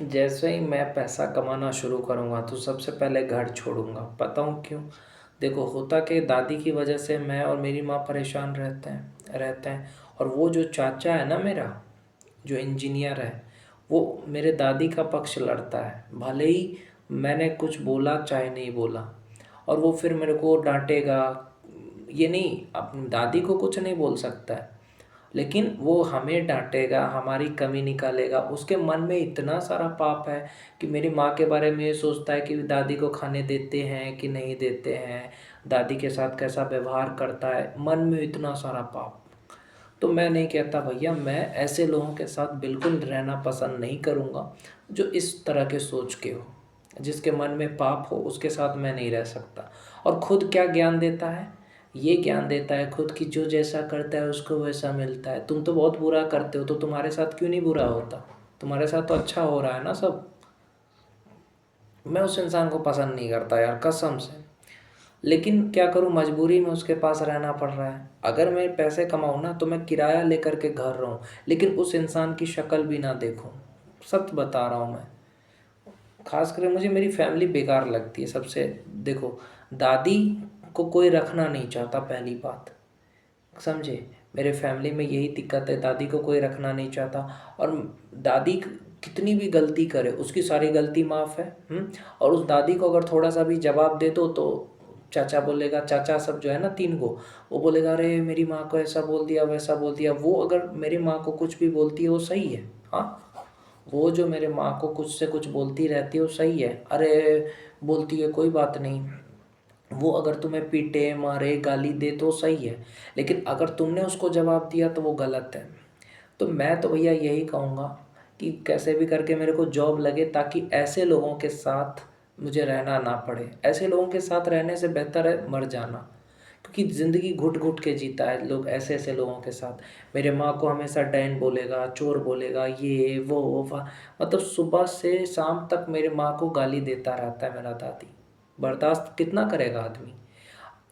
जैसे ही मैं पैसा कमाना शुरू करूँगा तो सबसे पहले घर छोड़ूंगा। बताऊँ क्यों? देखो, होता कि दादी की वजह से मैं और मेरी माँ परेशान रहते हैं। और वो जो चाचा है ना मेरा, जो इंजीनियर है, वो मेरे दादी का पक्ष लड़ता है, भले ही मैंने कुछ बोला चाहे नहीं बोला। और वो फिर मेरे को डांटेगा। ये नहीं, अपनी दादी को कुछ नहीं बोल सकता है, लेकिन वो हमें डांटेगा, हमारी कमी निकालेगा। उसके मन में इतना सारा पाप है कि मेरी माँ के बारे में ये सोचता है कि दादी को खाने देते हैं कि नहीं देते हैं, दादी के साथ कैसा व्यवहार करता है, मन में इतना सारा पाप। तो मैं नहीं कहता भैया, मैं ऐसे लोगों के साथ बिल्कुल रहना पसंद नहीं करूँगा जो इस तरह के सोच के हो, जिसके मन में पाप हो, उसके साथ मैं नहीं रह सकता। और खुद क्या ज्ञान देता है? ये ज्ञान देता है खुद कि जो जैसा करता है उसको वैसा मिलता है। तुम तो बहुत बुरा करते हो, तो तुम्हारे साथ क्यों नहीं बुरा होता? तुम्हारे साथ तो अच्छा हो रहा है ना सब। मैं उस इंसान को पसंद नहीं करता यार, कसम से। लेकिन क्या करूं, मजबूरी में उसके पास रहना पड़ रहा है। अगर मैं पैसे कमाऊं ना तो मैं किराया लेकर के घर रहूं, लेकिन उस इंसान की शक्ल भी ना देखूं। सच बता रहा हूं मैं। खास करके मुझे मेरी फैमिली बेकार लगती है सबसे। देखो, दादी को कोई रखना नहीं चाहता, पहली बात समझे। मेरे फैमिली में यही दिक्कत है, दादी को कोई रखना नहीं चाहता। और दादी कितनी भी गलती करे, उसकी सारी गलती माफ़ है। और उस दादी को अगर थोड़ा सा भी जवाब दे दो तो चाचा बोलेगा, चाचा सब जो है ना 3 गो, वो बोलेगा अरे मेरी माँ को ऐसा बोल दिया वैसा बोल दिया। वो अगर मेरी माँ को कुछ भी बोलती है वो सही है। हाँ, वो जो मेरे माँ को कुछ से कुछ बोलती रहती है वो सही है, अरे बोलती है कोई बात नहीं। वो अगर तुम्हें पीटे मारे गाली दे तो सही है, लेकिन अगर तुमने उसको जवाब दिया तो वो गलत है। तो मैं तो भैया यही कहूँगा कि कैसे भी करके मेरे को जॉब लगे, ताकि ऐसे लोगों के साथ मुझे रहना ना पड़े। ऐसे लोगों के साथ रहने से बेहतर है मर जाना, क्योंकि ज़िंदगी घुट घुट के जीता है लोग ऐसे ऐसे लोगों के साथ। मेरे माँ को हमेशा डैन बोलेगा, चोर बोलेगा, ये वो मतलब सुबह से शाम तक मेरे माँ को गाली देता रहता है मेरा दादी। बर्दाश्त कितना करेगा आदमी?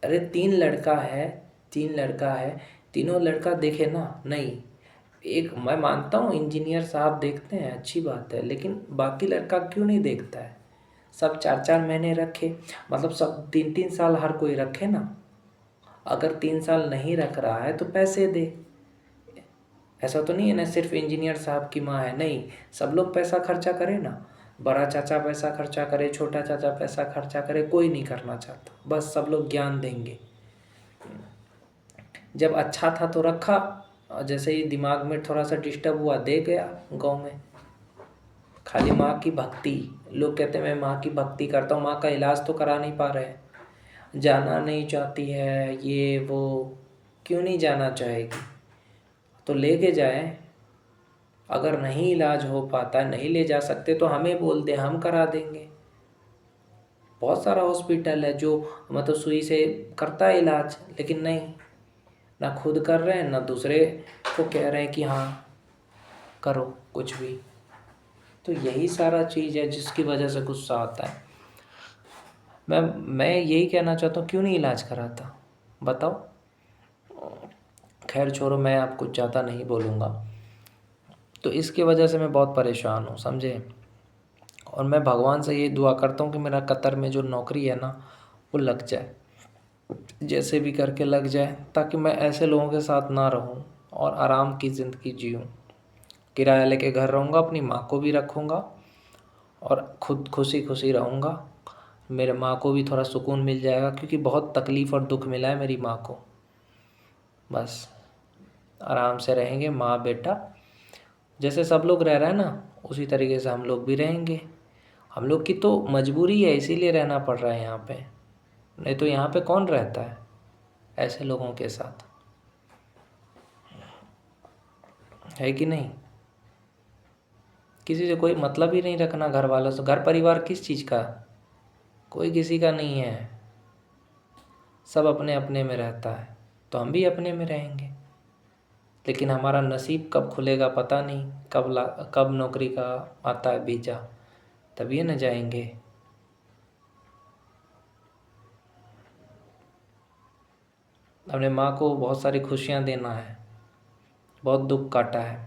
अरे 3 लड़का है, तीनों लड़का देखे ना नहीं। एक मैं मानता हूँ इंजीनियर साहब देखते हैं, अच्छी बात है, लेकिन बाकी लड़का क्यों नहीं देखता है? सब 4-4 महीने रखे, मतलब सब 3-3 साल हर कोई रखे ना। अगर 3 साल नहीं रख रहा है तो पैसे दे। ऐसा तो नहीं है ना सिर्फ इंजीनियर साहब की माँ है, नहीं, सब लोग पैसा खर्चा करे ना। बड़ा चाचा पैसा खर्चा करे, छोटा चाचा पैसा खर्चा करे, कोई नहीं करना चाहता, बस सब लोग ज्ञान देंगे। जब अच्छा था तो रखा, और जैसे ही दिमाग में थोड़ा सा डिस्टर्ब हुआ दे गया गाँव में। खाली माँ की भक्ति, लोग कहते हैं मैं माँ की भक्ति करता हूँ, माँ का इलाज तो करा नहीं पा रहे। जाना नहीं चाहती है ये वो, क्यों नहीं जाना चाहेगी? तो लेके जाए। अगर नहीं इलाज हो पाता, नहीं ले जा सकते तो हमें बोल दे, हम करा देंगे। बहुत सारा हॉस्पिटल है जो मतलब सुई से करता है इलाज, लेकिन नहीं, ना खुद कर रहे हैं ना दूसरे को कह रहे हैं कि हाँ करो कुछ भी। तो यही सारा चीज़ है जिसकी वजह से गुस्सा आता है। मैं यही कहना चाहता हूँ, क्यों नहीं इलाज कराता? बताओ। खैर छोड़ो, मैं आपको ज़्यादा नहीं बोलूँगा। तो इसकी वजह से मैं बहुत परेशान हूँ, समझे। और मैं भगवान से ये दुआ करता हूँ कि मेरा कतर में जो नौकरी है ना वो लग जाए, जैसे भी करके लग जाए, ताकि मैं ऐसे लोगों के साथ ना रहूं और आराम की ज़िंदगी जीऊँ। किराया लेके घर रहूँगा, अपनी माँ को भी रखूँगा और खुद खुशी खुशी रहूँगा। मेरे माँ को भी थोड़ा सुकून मिल जाएगा, क्योंकि बहुत तकलीफ़ और दुख मिला है मेरी माँ को। बस आराम से रहेंगे माँ बेटा, जैसे सब लोग रह रहे हैं ना उसी तरीके से हम लोग भी रहेंगे। हम लोग की तो मजबूरी है, इसीलिए रहना पड़ रहा है यहाँ पे, नहीं तो यहाँ पे कौन रहता है ऐसे लोगों के साथ, है कि नहीं। किसी से कोई मतलब ही नहीं रखना, घर वालों से। घर परिवार किस चीज़ का? कोई किसी का नहीं है, सब अपने अपने में रहता है, तो हम भी अपने में रहेंगे। लेकिन हमारा नसीब कब खुलेगा पता नहीं, कब नौकरी का आता है वीज़ा, तभी न जाएंगे। अपने माँ को बहुत सारी खुशियाँ देना है, बहुत दुख काटा है।